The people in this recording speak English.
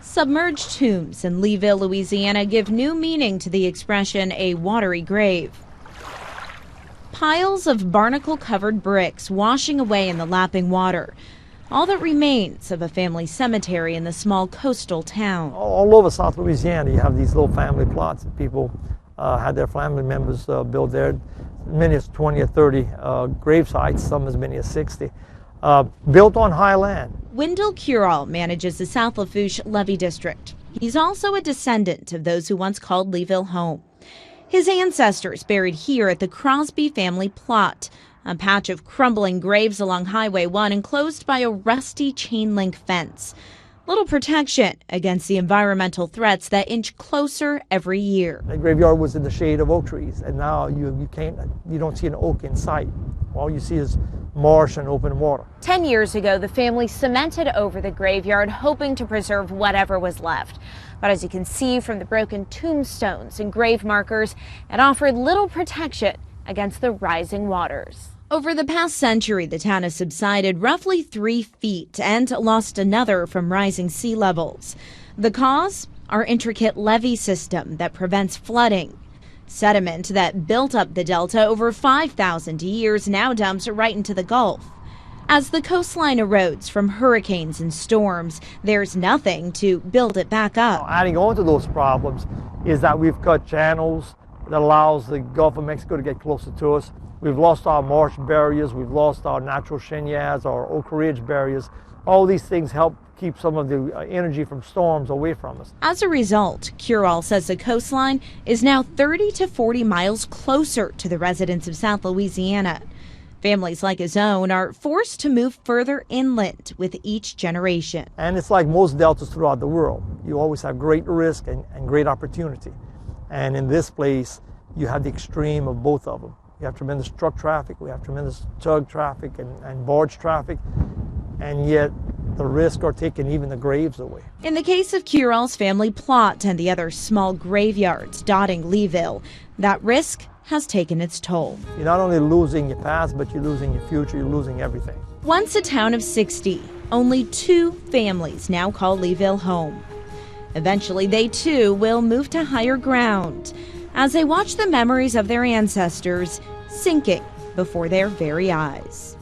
Submerged tombs in Leeville, Louisiana give new meaning to the expression a watery grave. Piles of barnacle-covered bricks washing away in the lapping water. All that remains of a family cemetery in the small coastal town. All over South Louisiana, you have these little family plots that people had their family members build there. As many as 20 or 30 grave sites, some as many as 60, built on high land. Windell manages the South LaFourche Levee district. He's also a descendant of those who once called Leeville home. His ancestors buried here at the Crosby family plot, a patch of crumbling graves along Highway 1 enclosed by a rusty chain-link fence. Little protection against the environmental threats that inch closer every year. The graveyard was in the shade of oak trees, and now you don't see an oak in sight. All you see is marsh and open water. 10 years ago, the family cemented over the graveyard, hoping to preserve whatever was left. But as you can see from the broken tombstones and grave markers, it offered little protection against the rising waters. Over the past century, the town has subsided roughly 3 feet and lost another from rising sea levels. The cause? Our intricate levee system that prevents flooding. Sediment that built up the delta over 5,000 years now dumps right into the Gulf. As the coastline erodes from hurricanes and storms, there's nothing to build it back up. Adding on to those problems is that we've cut channels that allows the Gulf of Mexico to get closer to us. We've lost our marsh barriers, we've lost our natural chenieres, our oak ridge barriers. All these things help keep some of the energy from storms away from us. As a result, Curole says the coastline is now 30 to 40 miles closer to the residents of South Louisiana. Families like his own are forced to move further inland with each generation. And it's like most deltas throughout the world. You always have great risk and great opportunity. And in this place, you have the extreme of both of them. You have tremendous truck traffic, we have tremendous tug traffic and barge traffic, and yet the risks are taking even the graves away. In the case of Curole's family plot and the other small graveyards dotting Leeville, that risk has taken its toll. You're not only losing your past, but you're losing your future, you're losing everything. Once a town of 60, only 2 families now call Leeville home. Eventually, they too will move to higher ground as they watch the memories of their ancestors sinking before their very eyes.